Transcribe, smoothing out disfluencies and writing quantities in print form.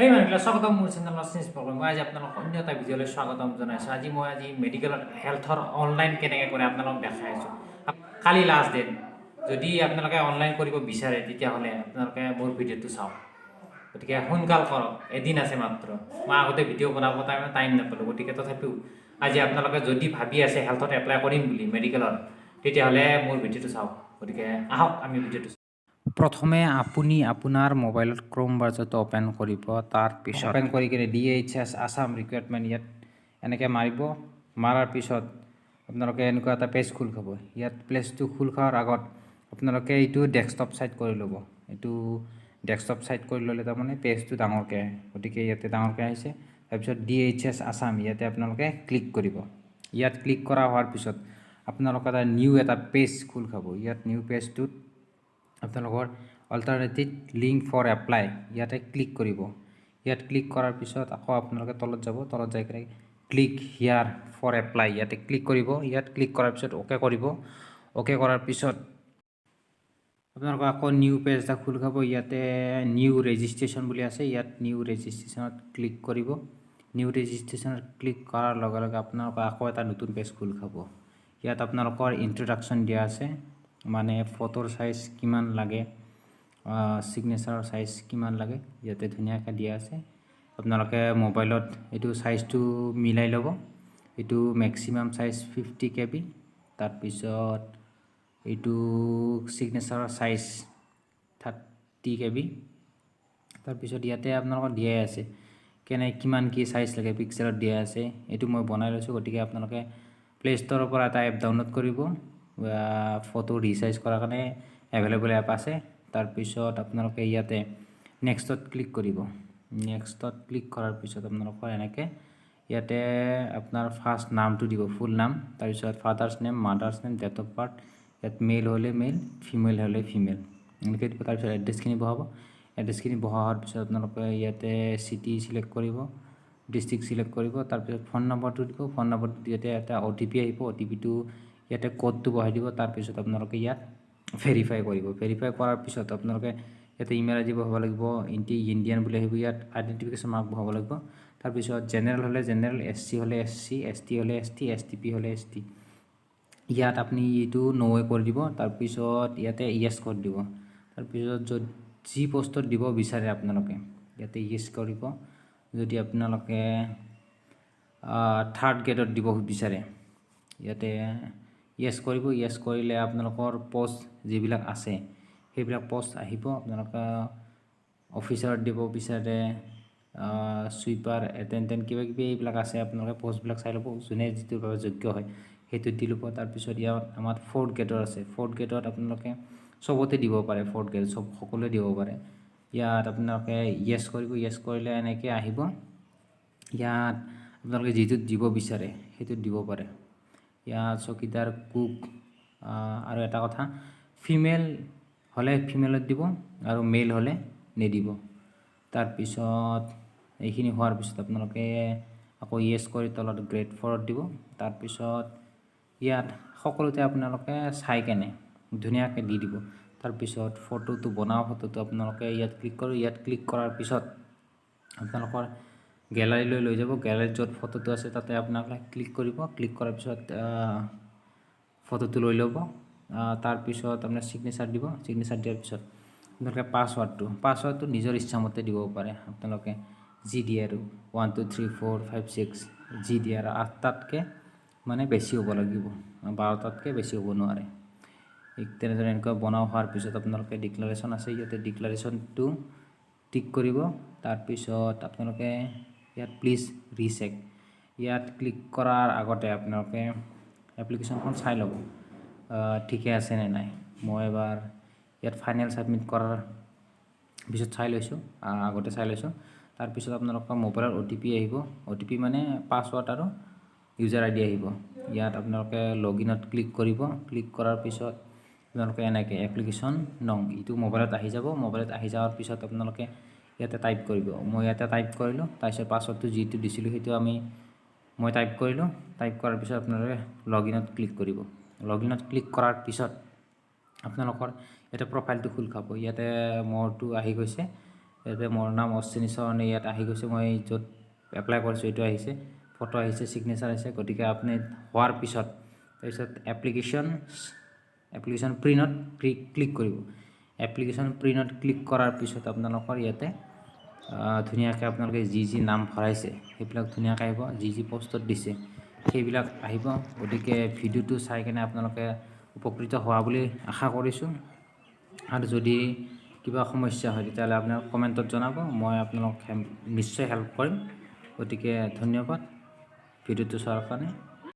এই মানুহবিলাক স্বাগতম মোৰ চেনেলৰ চিন্স প্ৰগ্ৰাম। মই আজি আপোনালোকক অন্য এটা ভিডিঅ'লৈ স্বাগতম জনাইছোঁ। আজি মেডিকেলত হেল্থৰ অনলাইন কেনেকৈ কৰে আপোনালোকক দেখাই আছোঁ। কালি লাষ্ট ডেট। যদি আপোনালোকে অনলাইন কৰিব বিচাৰে তেতিয়াহ'লে আপোনালোকে মোৰ ভিডিঅ'টো চাওক। গতিকে সোনকাল কৰক, এদিন আছে মাত্ৰ। মই আগতে ভিডিঅ' বনাব টাইম নাপালোঁ, গতিকে তথাপিও আজি আপোনালোকে যদি ভাবি আছে হেল্থত এপ্লাই কৰিম বুলি মেডিকেলত, তেতিয়াহ'লে মোৰ ভিডিঅ'টো চাওক। গতিকে আহক আমি ভিডিঅ'টো চাওঁ। প্ৰথমে আপুনি আপোনাৰ মোবাইলত ক্ৰোম ব্ৰাউজাৰটো অ'পেন কৰিব। তাৰপিছত অ'পেন কৰি কিনে DHS আছাম ৰিকুৱাৰমেণ্ট ইয়াত এনেকৈ মাৰিব। মাৰাৰ পিছত আপোনালোকে এনেকুৱা এটা পেজ খোল খাব। ইয়াত পেজটো খোল খোৱাৰ আগত আপোনালোকে এইটো ডেস্কটপ ছাইড কৰি ল'ব। এইটো ডেস্কটপ ছাইড কৰি ল'লে তাৰমানে পেজটো ডাঙৰকৈ আহে। গতিকে ইয়াতে ডাঙৰকৈ আহিছে। তাৰপিছত DHS আছাম ইয়াতে আপোনালোকে ক্লিক কৰিব। ইয়াত ক্লিক কৰা হোৱাৰ পিছত আপোনালোকে এটা পেজ খোল খাব। ইয়াত নিউ পেজটোত আপোনালোকৰ অল্টাৰনেটিভ লিংক ফৰ এপ্লাই ইয়াতে ক্লিক কৰিব। ইয়াত ক্লিক কৰাৰ পিছত আকৌ আপোনালোকে তলত যাব। তলত যাই কিনে ক্লিক হিয়াৰ ফৰ এপ্লাই ইয়াতে ক্লিক কৰিব। ইয়াত ক্লিক কৰাৰ পিছত অ'কে কৰিব। অ'কে কৰাৰ পিছত আপোনালোকে আকৌ নিউ পেজ এটা খোল খাব। ইয়াতে নিউ ৰেজিষ্ট্ৰেশ্যন বুলি আছে। ইয়াত নিউ ৰেজিষ্ট্ৰেশ্যনত ক্লিক কৰিব। নিউ ৰেজিষ্ট্ৰেশ্যনত ক্লিক কৰাৰ লগে লগে আপোনালোকে আকৌ এটা নতুন পেজ খোল খাব। ইয়াত আপোনালোকৰ ইন্ট্ৰডাকশ্যন দিয়া আছে, মানে ফটোৰ সাইজ কিমান লাগে, সিগনেচাৰৰ সাইজ কিমান লাগে ইয়াতে ধুনীয়াকৈ দিয়া আছে। আপোনালোকে মোবাইলত এইটো সাইজটো মিলাই ল'ব। এইটো মেক্সিমাম সাইজ 50 KB। তাৰপিছত এইটো সিগনেচাৰৰ সাইজ 30 KB। তাৰপিছত ইয়াতে আপোনালোকৰ দিয়াই আছে কিমান কি সাইজ লাগে, পিক্সেলত দিয়া আছে। এইটো মই বনাই লৈছোঁ। গতিকে আপোনালোকে প্লে ষ্টৰৰ পৰা এটা এপ ডাউনলোড কৰিব। ফটো ৰিচাইজ কৰাৰ কাৰণে এভেইলেবল এপ আছে। তাৰপিছত আপোনালোকে ইয়াতে নেক্সটত ক্লিক কৰিব। নেক্সটত ক্লিক কৰাৰ পিছত আপোনালোকৰ এনেকৈ ইয়াতে আপোনাৰ ফাৰ্ষ্ট নামটো দিব, ফুল নাম। তাৰপিছত father's name, mother's name, date of birth. ইয়াত মেল হ'লে মেল, ফিমেল হ'লে ফিমেল এনেকৈ দিব। তাৰপিছত এড্ৰেছখিনি বহাব। এড্ৰেছখিনি বহোৱাৰ পিছত আপোনালোকে ইয়াতে চিটি চিলেক্ট কৰিব, ডিষ্ট্ৰিক্ট চিলেক্ট কৰিব। তাৰপিছত ফোন নম্বৰটো দিব। ফোন নম্বৰটো ইয়াতে এটা OTP আহিব। OTPটো ইয়াতে কোডটো বহাই দিব। তাৰপিছত আপোনালোকে ইয়াত ভেৰিফাই কৰিব। ভেৰিফাই কৰাৰ পিছত আপোনালোকে ইয়াতে ইমেইল আইডি বহাব লাগিব। ইণ্ডিয়ান বুলি আহিব। ইয়াত আইডেণ্টিফিকেশ্যন মাৰ্ক বহাব লাগিব। তাৰপিছত জেনেৰেল হ'লে জেনেৰেল, SC হ'লে SC, ST হ'লে ST, STP হ'লে ST। ইয়াত আপুনি এইটো ন'ৱে কৰি দিব। তাৰপিছত ইয়াতে য়েছ কৰি দিব। তাৰপিছত যি পোষ্টত দিব বিচাৰে আপোনালোকে ইয়াতে য়েছ কৰিব। যদি আপোনালোকে থাৰ্ড গ্ৰেডত দিব বিচাৰে ইয়াতে য়েছ কৰিব। য়েছ কৰিলে আপোনালোকৰ পোষ্ট যিবিলাক আছে সেইবিলাক পোষ্ট আহিব। আপোনালোকে অফিচাৰত দিব বিচাৰে, চুইপাৰ, এটেণ্ডেণ্ট, কিবা কিবি এইবিলাক আছে। আপোনালোকে পোষ্টবিলাক চাই ল'ব, যোনে যিটোৰ বাবে যোগ্য হয় সেইটোত দি ল'ব। তাৰপিছত ইয়াত আমাৰ 4th গ্ৰেডৰ আছে। 4th গ্ৰেডত আপোনালোকে চবতে দিব পাৰে। 4th গ্ৰেড সকলোৱে দিব পাৰে। ইয়াত আপোনালোকে য়েছ কৰিব। য়েছ কৰিলে এনেকৈ আহিব। ইয়াত আপোনালোকে যিটোত দিব বিচাৰে সেইটোত দিব পাৰে। ইয়াত চকীদাৰ, কুক, আৰু এটা কথা, ফিমেল হ'লে ফিমেলত দিব আৰু মেল হ'লে নিদিব। তাৰপিছত এইখিনি হোৱাৰ পিছত আপোনালোকে আকৌ য়েছ কৰি তলত গ্ৰেড 4ত দিব। তাৰপিছত ইয়াত সকলোতে আপোনালোকে চাই কেনে ধুনীয়াকৈ দি দিব। তাৰপিছত ফটোটো বনাওঁ। ফটোটো আপোনালোকে ইয়াত ক্লিক কৰোঁ। ইয়াত ক্লিক কৰাৰ পিছত আপোনালোকৰ গেলাৰীলৈ লৈ যাব। গেলাৰীত য'ত ফটোটো আছে তাতে আপোনালোকে ক্লিক কৰিব। ক্লিক কৰাৰ পিছত ফটোটো লৈ ল'ব। তাৰপিছত আপোনাৰ ছিগনেচাৰ দিব। ছিগনেচাৰ দিয়াৰ পিছত আপোনালোকে পাছৱাৰ্ডটো নিজৰ ইচ্ছামতে দিব পাৰে। আপোনালোকে যি দিয়ে আৰু 1 2 3 4 5 6 যি দিয়ে আৰু 8টাতকৈ মানে বেছি হ'ব লাগিব, 12টাতকৈ বেছি হ'ব নোৱাৰে। তেনেদৰে এনেকুৱা বনাও হোৱাৰ পিছত আপোনালোকে ডিক্লাৰেশ্যন আছে। ইয়াতে ডিক্লাৰেশ্যনটো টিক কৰিব। তাৰপিছত আপোনালোকে ইয়াত প্লিজ ৰিচেক ইয়াত ক্লিক কৰাৰ আগতে আপোনালোকে এপ্লিকেশ্যনখন চাই ল'ব ঠিকে আছে নে নাই। মই এবাৰ ইয়াত ফাইনেল ছাবমিট কৰাৰ পিছত চাই লৈছোঁ, আগতে চাই লৈছোঁ। তাৰপিছত আপোনালোকৰ মোবাইলত OTP আহিব। OTP মানে পাছৱাৰ্ড আৰু ইউজাৰ ID আহিব। ইয়াত আপোনালোকে লগইনত ক্লিক কৰিব। ক্লিক কৰাৰ পিছত আপোনালোকে এনেকৈ এপ্লিকেশ্যন নং এইটো মোবাইলত আহি যাব। মোবাইলত আহি যোৱাৰ পিছত আপোনালোকে ইয়াতে টাইপ কৰিব। মই ইয়াতে টাইপ কৰিলোঁ। তাৰপিছত পাছৱাৰ্ডটো যিটো দিছিলোঁ সেইটো মই টাইপ কৰিলোঁ। টাইপ কৰাৰ পিছত আপোনালোকে লগইনত ক্লিক কৰিব। লগইনত ক্লিক কৰাৰ পিছত আপোনালোকৰ ইয়াতে প্ৰফাইলটো খোল খাব। ইয়াতে মোৰটো আহি গৈছে। ইয়াতে মোৰ নাম অশ্বিনী চৰণে ইয়াত আহি গৈছে, মই য'ত এপ্লাই কৰিছোঁ এইটো আহিছে, ফটো আহিছে, ছিগনেচাৰ আহিছে। গতিকে আপুনি হোৱাৰ পিছত তাৰপিছত এপ্লিকেশ্যন প্ৰিণ্টত ক্লিক কৰিব। এপ্লিকেশ্যন প্ৰিণ্টত ক্লিক কৰাৰ পিছত আপোনালোকৰ ইয়াতে ধুনীয়াকৈ আপোনালোকে যি নাম ভৰাইছে সেইবিলাক ধুনীয়াকৈ আহিব, যি পষ্টত দিছে সেইবিলাক আহিব। গতিকে ভিডিঅ'টো চাই কিনে আপোনালোকে উপকৃত হোৱা বুলি আশা কৰিছোঁ। আৰু যদি কিবা সমস্যা হয় তেতিয়াহ'লে আপোনালোক কমেণ্টত জনাব, মই আপোনালোক নিশ্চয় হেল্প কৰিম। গতিকে ধন্যবাদ ভিডিঅ'টো চোৱাৰ কাৰণে।